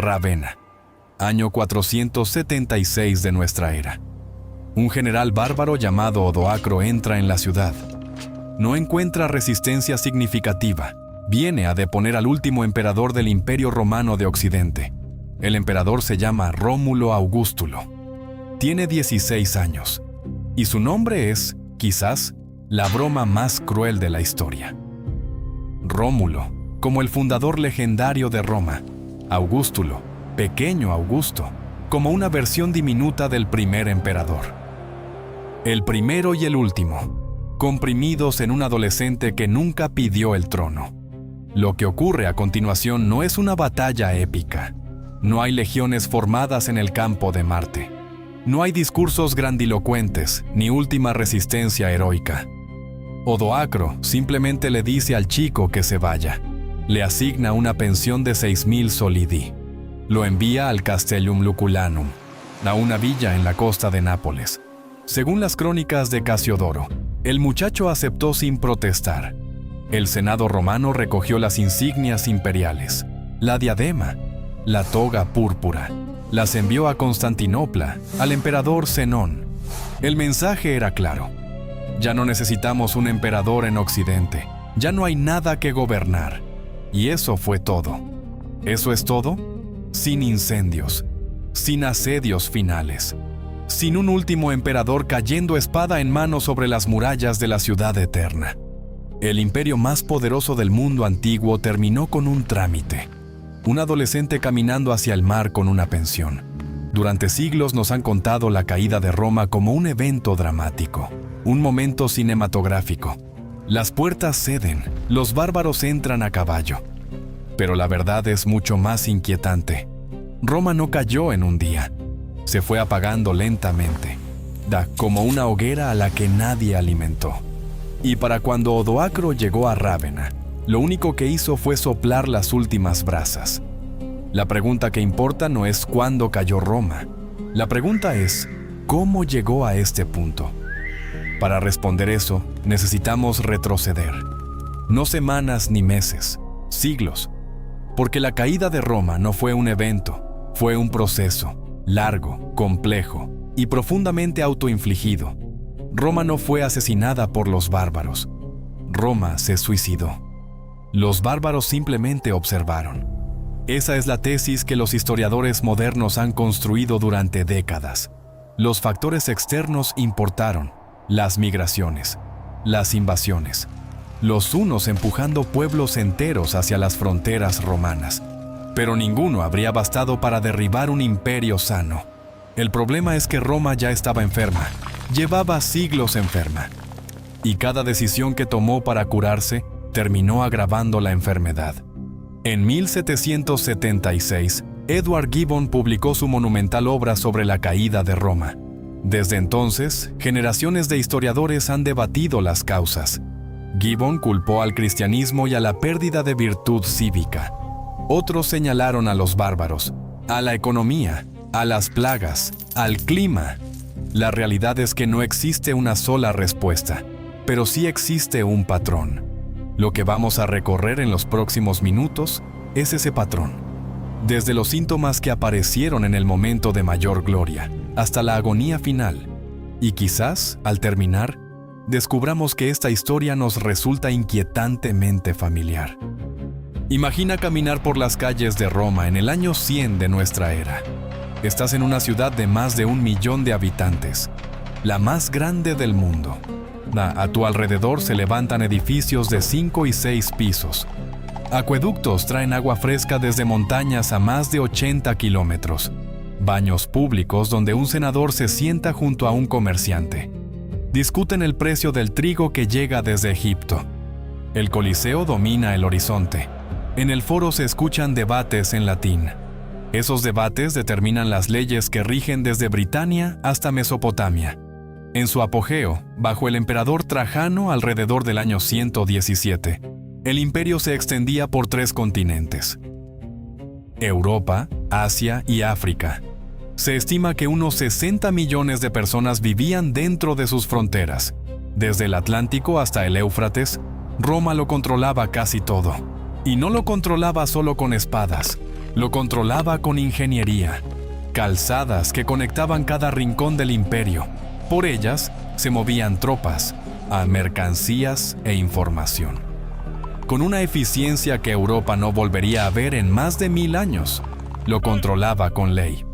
Ravenna, año 476 de nuestra era. Un general bárbaro llamado Odoacro entra en la ciudad. No encuentra resistencia significativa. Viene a deponer al último emperador del Imperio Romano de Occidente. El emperador se llama Rómulo Augustulo. Tiene 16 años. Y su nombre es, quizás, la broma más cruel de la historia. Rómulo, como el fundador legendario de Roma. Augustulo, pequeño Augusto, como una versión diminuta del primer emperador. El primero y el último, comprimidos en un adolescente que nunca pidió el trono. Lo que ocurre a continuación no es una batalla épica. No hay legiones formadas en el campo de Marte. No hay discursos grandilocuentes, ni última resistencia heroica. Odoacro simplemente le dice al chico que se vaya. Le asigna una pensión de 6.000 solidi. Lo envía al Castellum Lucullanum, a una villa en la costa de Nápoles. Según las crónicas de Casiodoro, el muchacho aceptó sin protestar. El Senado romano recogió las insignias imperiales, la diadema, la toga púrpura. Las envió a Constantinopla, al emperador Zenón. El mensaje era claro. Ya no necesitamos un emperador en Occidente. Ya no hay nada que gobernar. Y eso fue todo. ¿Eso es todo? Sin incendios, sin asedios finales, sin un último emperador cayendo espada en mano sobre las murallas de la ciudad eterna. El imperio más poderoso del mundo antiguo terminó con un trámite. Un adolescente caminando hacia el mar con una pensión. Durante siglos nos han contado la caída de Roma como un evento dramático, un momento cinematográfico. Las puertas ceden, los bárbaros entran a caballo. Pero la verdad es mucho más inquietante. Roma no cayó en un día. Se fue apagando lentamente, como una hoguera a la que nadie alimentó. Y para cuando Odoacro llegó a Ravenna, lo único que hizo fue soplar las últimas brasas. La pregunta que importa no es cuándo cayó Roma. La pregunta es, ¿cómo llegó a este punto? Para responder eso, necesitamos retroceder. No semanas ni meses, siglos. Porque la caída de Roma no fue un evento, fue un proceso, largo, complejo y profundamente autoinfligido. Roma no fue asesinada por los bárbaros. Roma se suicidó. Los bárbaros simplemente observaron. Esa es la tesis que los historiadores modernos han construido durante décadas. Los factores externos importaron, las migraciones, las invasiones, los hunos empujando pueblos enteros hacia las fronteras romanas. Pero ninguno habría bastado para derribar un imperio sano. El problema es que Roma ya estaba enferma, llevaba siglos enferma. Y cada decisión que tomó para curarse terminó agravando la enfermedad. En 1776, Edward Gibbon publicó su monumental obra sobre la caída de Roma. Desde entonces, generaciones de historiadores han debatido las causas. Gibbon culpó al cristianismo y a la pérdida de virtud cívica. Otros señalaron a los bárbaros, a la economía, a las plagas, al clima. La realidad es que no existe una sola respuesta, pero sí existe un patrón. Lo que vamos a recorrer en los próximos minutos es ese patrón. Desde los síntomas que aparecieron en el momento de mayor gloria, hasta la agonía final. Y quizás, al terminar, descubramos que esta historia nos resulta inquietantemente familiar. Imagina caminar por las calles de Roma en el año 100 de nuestra era. Estás en una ciudad de más de 1 millón de habitantes, la más grande del mundo. A tu alrededor se levantan edificios de 5 y 6 pisos. Acueductos traen agua fresca desde montañas a más de 80 kilómetros. Baños públicos donde un senador se sienta junto a un comerciante. Discuten el precio del trigo que llega desde Egipto. El Coliseo domina el horizonte. En el foro se escuchan debates en latín. Esos debates determinan las leyes que rigen desde Britania hasta Mesopotamia. En su apogeo, bajo el emperador Trajano alrededor del año 117, el imperio se extendía por 3 continentes: Europa, Asia y África. Se estima que unos 60 millones de personas vivían dentro de sus fronteras. Desde el Atlántico hasta el Éufrates, Roma lo controlaba casi todo. Y no lo controlaba solo con espadas. Lo controlaba con ingeniería, calzadas que conectaban cada rincón del imperio. Por ellas se movían tropas, mercancías e información. Con una eficiencia que Europa no volvería a ver en más de 1000 años, lo controlaba con ley.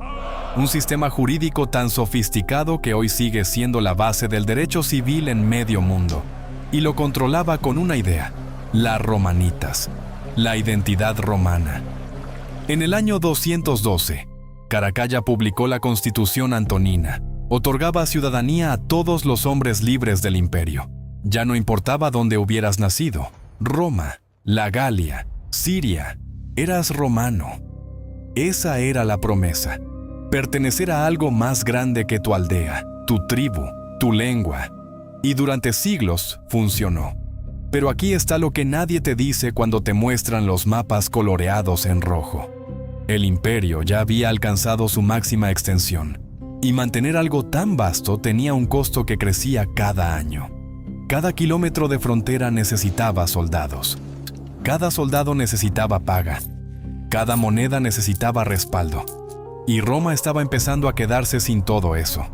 Un sistema jurídico tan sofisticado que hoy sigue siendo la base del derecho civil en medio mundo. Y lo controlaba con una idea: las romanitas, la identidad romana. En el año 212, Caracalla publicó la Constitución Antonina. Otorgaba ciudadanía a todos los hombres libres del imperio. Ya no importaba dónde hubieras nacido: Roma, la Galia, Siria, eras romano. Esa era la promesa: pertenecer a algo más grande que tu aldea, tu tribu, tu lengua. Y durante siglos funcionó. Pero aquí está lo que nadie te dice cuando te muestran los mapas coloreados en rojo. El imperio ya había alcanzado su máxima extensión, y mantener algo tan vasto tenía un costo que crecía cada año. Cada kilómetro de frontera necesitaba soldados. Cada soldado necesitaba paga. Cada moneda necesitaba respaldo. Y Roma estaba empezando a quedarse sin todo eso.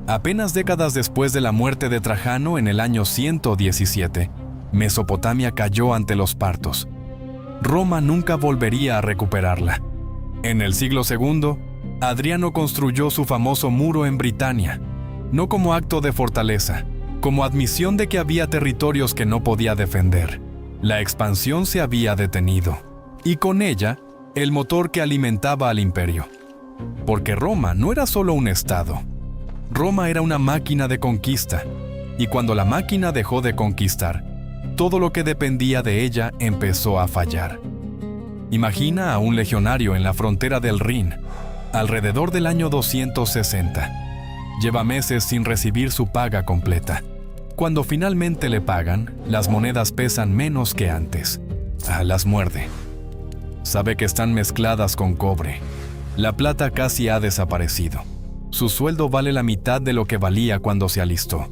Apenas décadas después de la muerte de Trajano en el año 117, Mesopotamia cayó ante los partos. Roma nunca volvería a recuperarla. En el siglo II, Adriano construyó su famoso muro en Britania, no como acto de fortaleza, como admisión de que había territorios que no podía defender. La expansión se había detenido, y con ella, el motor que alimentaba al imperio. Porque Roma no era solo un estado. Roma era una máquina de conquista, y cuando la máquina dejó de conquistar, todo lo que dependía de ella empezó a fallar. Imagina a un legionario en la frontera del Rin, alrededor del año 260. Lleva meses sin recibir su paga completa. Cuando finalmente le pagan, las monedas pesan menos que antes. Las muerde. Sabe que están mezcladas con cobre. La plata casi ha desaparecido. Su sueldo vale la mitad de lo que valía cuando se alistó.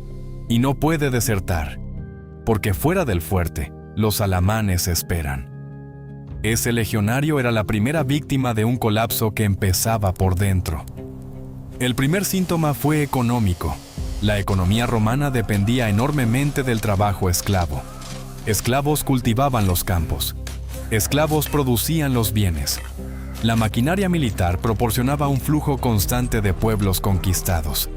Y no puede desertar, porque fuera del fuerte, los alamanes esperan. Ese legionario era la primera víctima de un colapso que empezaba por dentro. El primer síntoma fue económico. La economía romana dependía enormemente del trabajo esclavo. Esclavos cultivaban los campos. Esclavos producían los bienes. La maquinaria militar proporcionaba un flujo constante de pueblos conquistados.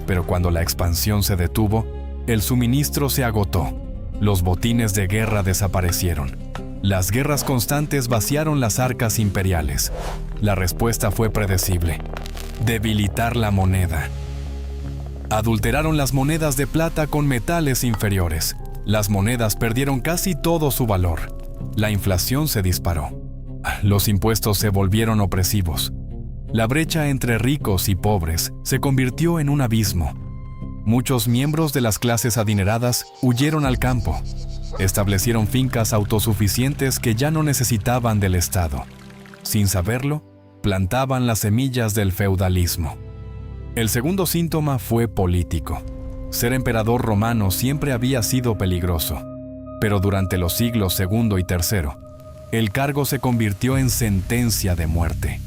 Pero cuando la expansión se detuvo, el suministro se agotó. Los botines de guerra desaparecieron. Las guerras constantes vaciaron las arcas imperiales. La respuesta fue predecible: debilitar la moneda. Adulteraron las monedas de plata con metales inferiores. Las monedas perdieron casi todo su valor. La inflación se disparó. Los impuestos se volvieron opresivos. La brecha entre ricos y pobres se convirtió en un abismo. Muchos miembros de las clases adineradas huyeron al campo. Establecieron fincas autosuficientes que ya no necesitaban del Estado. Sin saberlo, plantaban las semillas del feudalismo. El segundo síntoma fue político. Ser emperador romano siempre había sido peligroso, pero durante los siglos II y III, el cargo se convirtió en sentencia de muerte.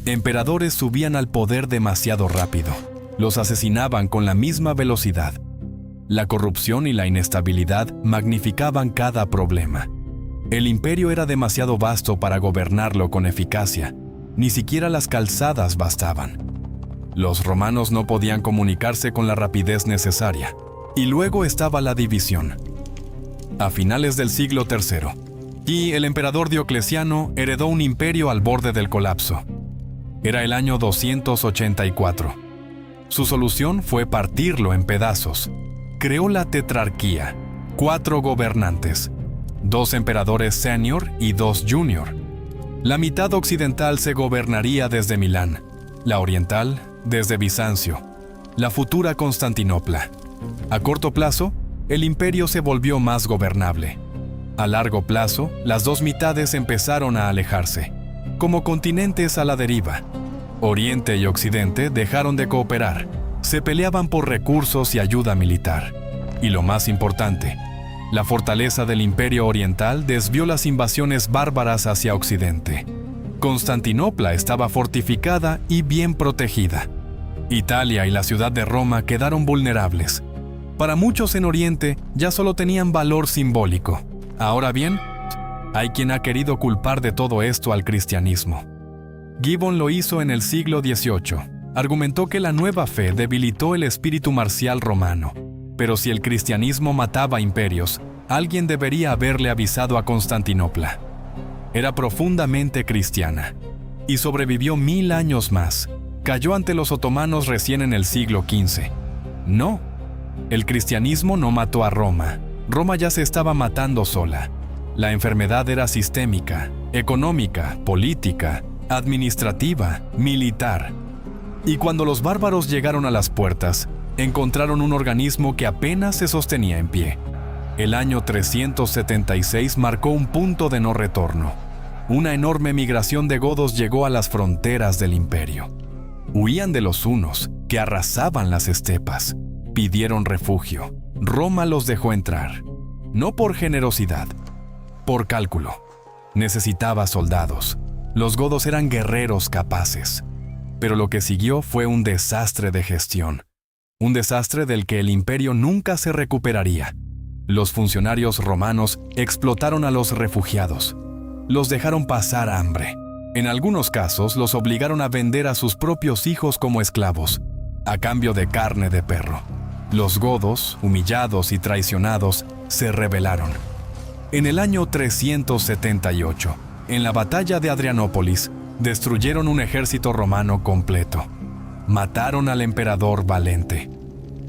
Emperadores subían al poder demasiado rápido. Los asesinaban con la misma velocidad. La corrupción y la inestabilidad magnificaban cada problema. El imperio era demasiado vasto para gobernarlo con eficacia. Ni siquiera las calzadas bastaban. Los romanos no podían comunicarse con la rapidez necesaria. Y luego estaba la división. A finales del siglo III, y el emperador Diocleciano heredó un imperio al borde del colapso. Era el año 284. Su solución fue partirlo en pedazos. Creó la tetrarquía, 4 gobernantes, 2 emperadores senior y 2 junior. La mitad occidental se gobernaría desde Milán, la oriental desde Bizancio, la futura Constantinopla. A corto plazo, el imperio se volvió más gobernable. A largo plazo, las dos mitades empezaron a alejarse, como continentes a la deriva. Oriente y Occidente dejaron de cooperar. Se peleaban por recursos y ayuda militar. Y lo más importante, la fortaleza del Imperio Oriental desvió las invasiones bárbaras hacia Occidente. Constantinopla estaba fortificada y bien protegida. Italia y la ciudad de Roma quedaron vulnerables. Para muchos en Oriente ya solo tenían valor simbólico. Ahora bien, hay quien ha querido culpar de todo esto al cristianismo. Gibbon lo hizo en el siglo XVIII. Argumentó que la nueva fe debilitó el espíritu marcial romano. Pero si el cristianismo mataba imperios, alguien debería haberle avisado a Constantinopla. Era profundamente cristiana y sobrevivió 1000 años más. Cayó ante los otomanos recién en el siglo XV. No, el cristianismo no mató a Roma. Roma ya se estaba matando sola. La enfermedad era sistémica, económica, política, administrativa, militar. Y cuando los bárbaros llegaron a las puertas, encontraron un organismo que apenas se sostenía en pie. El año 376 marcó un punto de no retorno. Una enorme migración de godos llegó a las fronteras del imperio. Huían de los hunos, que arrasaban las estepas. Pidieron refugio. Roma los dejó entrar. No por generosidad, por cálculo. Necesitaba soldados. Los godos eran guerreros capaces. Pero lo que siguió fue un desastre de gestión. Un desastre del que el imperio nunca se recuperaría. Los funcionarios romanos explotaron a los refugiados. Los dejaron pasar hambre. En algunos casos los obligaron a vender a sus propios hijos como esclavos, a cambio de carne de perro. Los godos, humillados y traicionados, se rebelaron. En el año 378, en la batalla de Adrianópolis, destruyeron un ejército romano completo. Mataron al emperador Valente.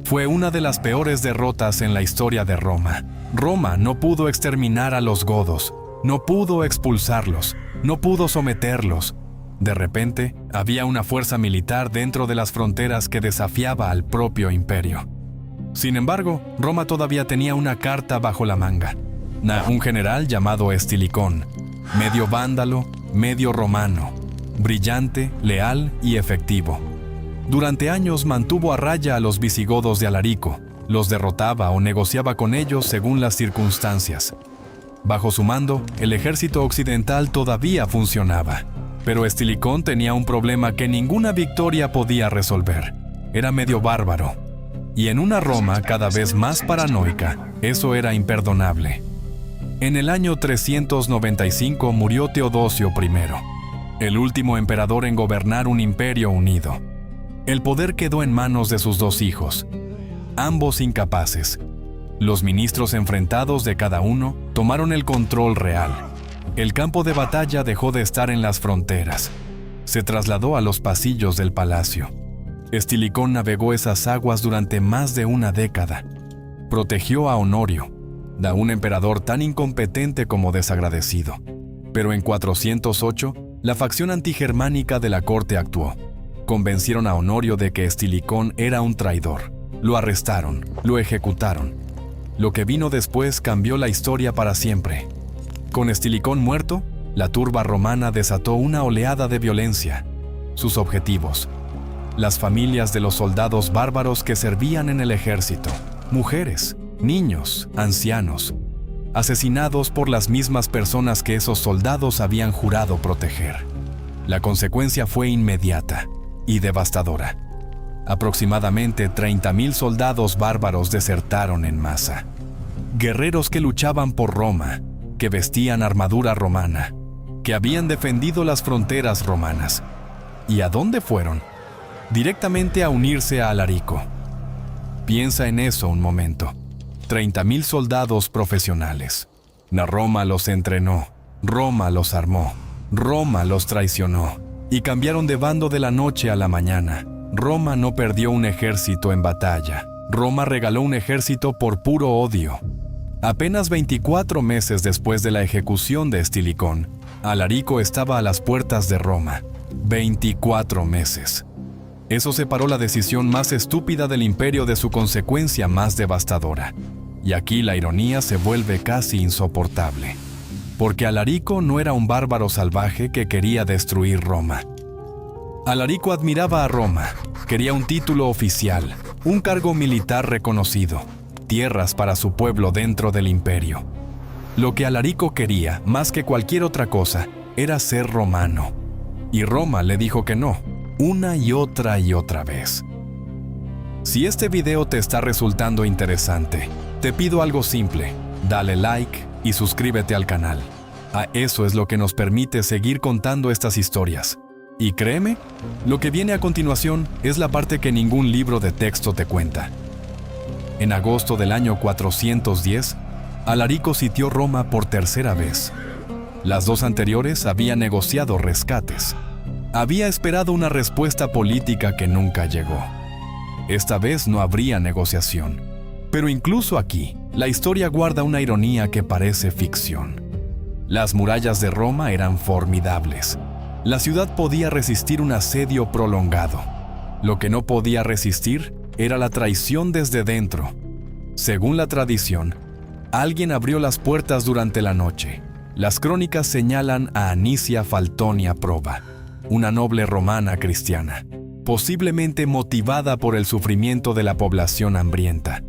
Fue una de las peores derrotas en la historia de Roma. Roma no pudo exterminar a los godos, no pudo expulsarlos, no pudo someterlos. De repente, había una fuerza militar dentro de las fronteras que desafiaba al propio imperio. Sin embargo, Roma todavía tenía una carta bajo la manga. Un general llamado Estilicón, medio vándalo, medio romano, brillante, leal y efectivo. Durante años mantuvo a raya a los visigodos de Alarico, los derrotaba o negociaba con ellos según las circunstancias. Bajo su mando, el ejército occidental todavía funcionaba, pero Estilicón tenía un problema que ninguna victoria podía resolver. Era medio bárbaro, y en una Roma cada vez más paranoica, eso era imperdonable. En el año 395 murió Teodosio I, el último emperador en gobernar un imperio unido. El poder quedó en manos de sus dos hijos, ambos incapaces. Los ministros enfrentados de cada uno tomaron el control real. El campo de batalla dejó de estar en las fronteras. Se trasladó a los pasillos del palacio. Estilicón navegó esas aguas durante más de una década. Protegió a Honorio, un emperador tan incompetente como desagradecido. Pero en 408, la facción antigermánica de la corte actuó. Convencieron a Honorio de que Estilicón era un traidor. Lo arrestaron, lo ejecutaron. Lo que vino después cambió la historia para siempre. Con Estilicón muerto, la turba romana desató una oleada de violencia. Sus objetivos: las familias de los soldados bárbaros que servían en el ejército, mujeres, niños, ancianos, asesinados por las mismas personas que esos soldados habían jurado proteger. La consecuencia fue inmediata y devastadora. Aproximadamente 30.000 soldados bárbaros desertaron en masa. Guerreros que luchaban por Roma, que vestían armadura romana, que habían defendido las fronteras romanas. ¿Y a dónde fueron? Directamente a unirse a Alarico. Piensa en eso un momento. 30.000 soldados profesionales. Roma los entrenó, Roma los armó, Roma los traicionó y cambiaron de bando de la noche a la mañana. Roma no perdió un ejército en batalla. Roma regaló un ejército por puro odio. Apenas 24 meses después de la ejecución de Estilicón, Alarico estaba a las puertas de Roma. 24 meses. Eso separó la decisión más estúpida del imperio de su consecuencia más devastadora. Y aquí la ironía se vuelve casi insoportable. Porque Alarico no era un bárbaro salvaje que quería destruir Roma. Alarico admiraba a Roma, quería un título oficial, un cargo militar reconocido, tierras para su pueblo dentro del imperio. Lo que Alarico quería, más que cualquier otra cosa, era ser romano, y Roma le dijo que no, una y otra vez. Si este video te está resultando interesante, te pido algo simple: dale like y suscríbete al canal. Eso es lo que nos permite seguir contando estas historias. Y créeme, lo que viene a continuación es la parte que ningún libro de texto te cuenta. En agosto del año 410, Alarico sitió Roma por tercera vez. Las dos anteriores había negociado rescates. Había esperado una respuesta política que nunca llegó. Esta vez no habría negociación. Pero incluso aquí, la historia guarda una ironía que parece ficción. Las murallas de Roma eran formidables. La ciudad podía resistir un asedio prolongado. Lo que no podía resistir era la traición desde dentro. Según la tradición, alguien abrió las puertas durante la noche. Las crónicas señalan a Anicia Faltonia Proba, una noble romana cristiana, posiblemente motivada por el sufrimiento de la población hambrienta.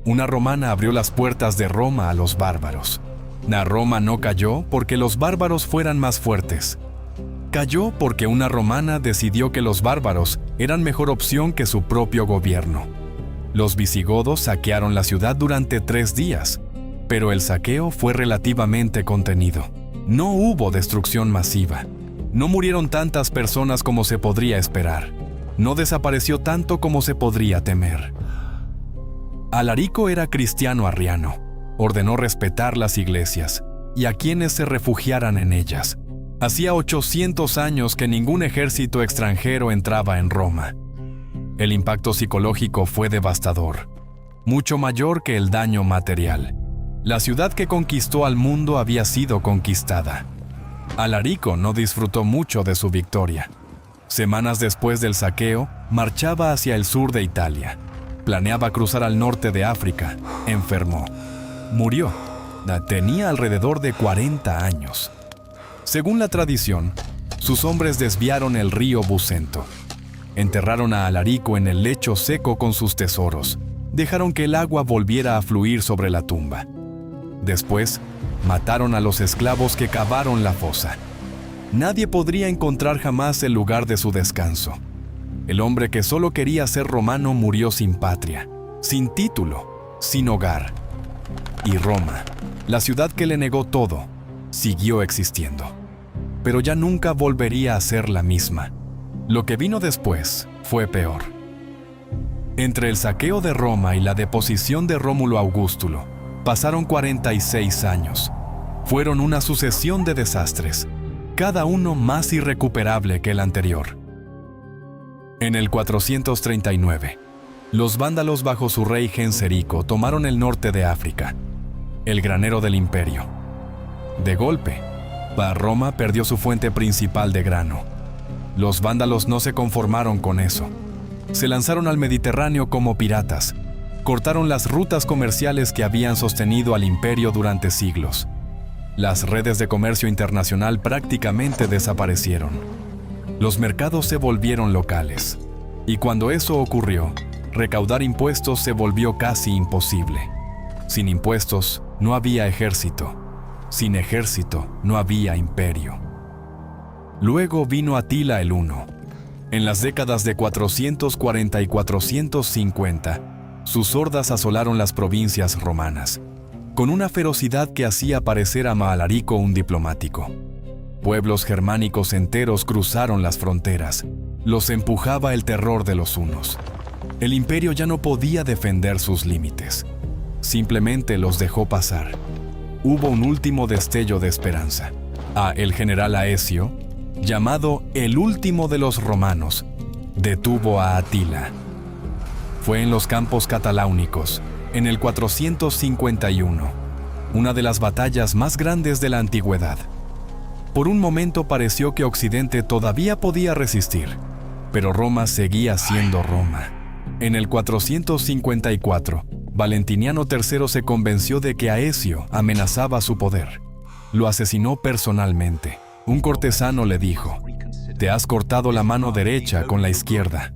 Una romana abrió las puertas de Roma a los bárbaros. Roma no cayó porque los bárbaros fueran más fuertes. Cayó porque una romana decidió que los bárbaros eran mejor opción que su propio gobierno. Los visigodos saquearon la ciudad durante 3 días, pero el saqueo fue relativamente contenido. No hubo destrucción masiva. No murieron tantas personas como se podría esperar. No desapareció tanto como se podría temer. Alarico era cristiano arriano. Ordenó respetar las iglesias y a quienes se refugiaran en ellas. Hacía 800 años que ningún ejército extranjero entraba en Roma. El impacto psicológico fue devastador, mucho mayor que el daño material. La ciudad que conquistó al mundo había sido conquistada. Alarico no disfrutó mucho de su victoria. Semanas después del saqueo, marchaba hacia el sur de Italia. Planeaba cruzar al norte de África. Enfermó. Murió. Tenía alrededor de 40 años. Según la tradición, sus hombres desviaron el río Busento. Enterraron a Alarico en el lecho seco con sus tesoros. Dejaron que el agua volviera a fluir sobre la tumba. Después, mataron a los esclavos que cavaron la fosa. Nadie podría encontrar jamás el lugar de su descanso. El hombre que solo quería ser romano murió sin patria, sin título, sin hogar. Y Roma, la ciudad que le negó todo, siguió existiendo. Pero ya nunca volvería a ser la misma. Lo que vino después fue peor. Entre el saqueo de Roma y la deposición de Rómulo Augustulo, pasaron 46 años. Fueron una sucesión de desastres, cada uno más irrecuperable que el anterior. En el 439, los vándalos bajo su rey Genserico tomaron el norte de África, el granero del imperio. De golpe, Roma perdió su fuente principal de grano. Los vándalos no se conformaron con eso. Se lanzaron al Mediterráneo como piratas. Cortaron las rutas comerciales que habían sostenido al imperio durante siglos. Las redes de comercio internacional prácticamente desaparecieron. Los mercados se volvieron locales. Y cuando eso ocurrió, recaudar impuestos se volvió casi imposible. Sin impuestos, no había ejército. Sin ejército, no había imperio. Luego vino Atila el Huno. En las décadas de 440 y 450, sus hordas asolaron las provincias romanas, con una ferocidad que hacía parecer a Alarico un diplomático. Pueblos germánicos enteros cruzaron las fronteras. Los empujaba el terror de los hunos. El imperio ya no podía defender sus límites. Simplemente los dejó pasar. Hubo un último destello de esperanza. El general Aecio, llamado el último de los romanos, detuvo a Atila. Fue en los campos cataláunicos, en el 451, una de las batallas más grandes de la antigüedad. Por un momento pareció que Occidente todavía podía resistir, pero Roma seguía siendo Roma. En el 454, Valentiniano III se convenció de que Aecio amenazaba su poder. Lo asesinó personalmente. Un cortesano le dijo: «Te has cortado la mano derecha con la izquierda».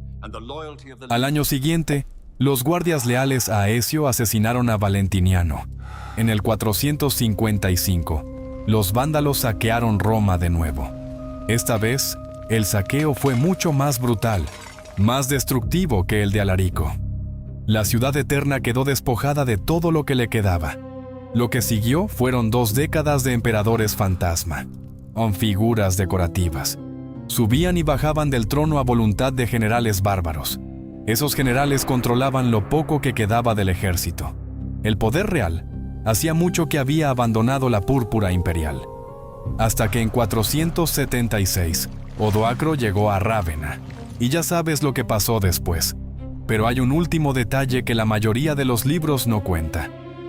Al año siguiente, los guardias leales a Aecio asesinaron a Valentiniano. En el 455, los vándalos saquearon Roma de nuevo. Esta vez, el saqueo fue mucho más brutal, más destructivo que el de Alarico. La ciudad eterna quedó despojada de todo lo que le quedaba. Lo que siguió fueron 2 décadas de emperadores fantasma, con figuras decorativas. Subían y bajaban del trono a voluntad de generales bárbaros. Esos generales controlaban lo poco que quedaba del ejército. El poder real hacía mucho que había abandonado la púrpura imperial. Hasta que en 476, Odoacro llegó a Rávena. Y ya sabes lo que pasó después. Pero hay un último detalle que la mayoría de los libros no cuenta.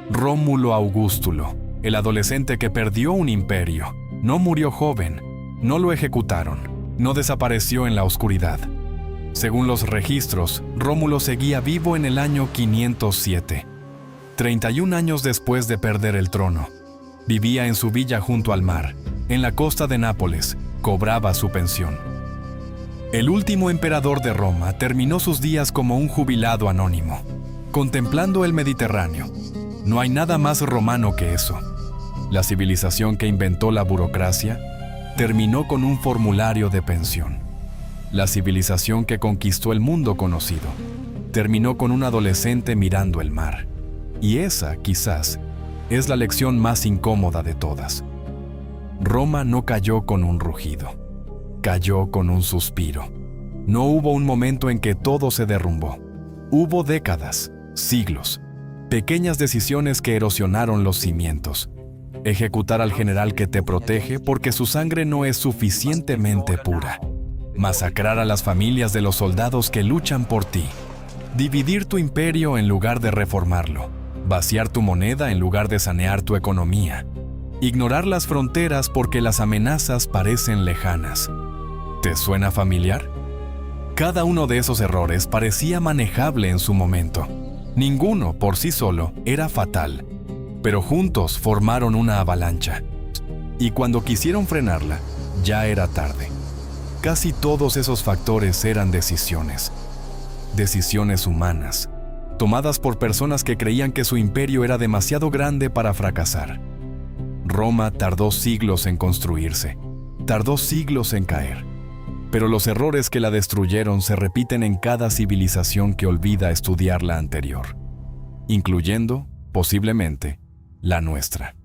Rómulo Augustulo, el adolescente que perdió un imperio, no murió joven, no lo ejecutaron, no desapareció en la oscuridad. Según los registros, Rómulo seguía vivo en el año 507. 31 años después de perder el trono. Vivía en su villa junto al mar, en la costa de Nápoles, cobraba su pensión. El último emperador de Roma terminó sus días como un jubilado anónimo, contemplando el Mediterráneo. No hay nada más romano que eso. La civilización que inventó la burocracia terminó con un formulario de pensión. La civilización que conquistó el mundo conocido terminó con un adolescente mirando el mar. Y esa, quizás, es la lección más incómoda de todas. Roma no cayó con un rugido, cayó con un suspiro. No hubo un momento en que todo se derrumbó. Hubo décadas, siglos, pequeñas decisiones que erosionaron los cimientos. Ejecutar al general que te protege porque su sangre no es suficientemente pura. Masacrar a las familias de los soldados que luchan por ti. Dividir tu imperio en lugar de reformarlo. Vaciar tu moneda en lugar de sanear tu economía. Ignorar las fronteras porque las amenazas parecen lejanas. ¿Te suena familiar? Cada uno de esos errores parecía manejable en su momento. Ninguno por sí solo era fatal, pero juntos formaron una avalancha. Y cuando quisieron frenarla, ya era tarde. Casi todos esos factores eran decisiones. Decisiones humanas, tomadas por personas que creían que su imperio era demasiado grande para fracasar. Roma tardó siglos en construirse, tardó siglos en caer. Pero los errores que la destruyeron se repiten en cada civilización que olvida estudiar la anterior, incluyendo, posiblemente, la nuestra.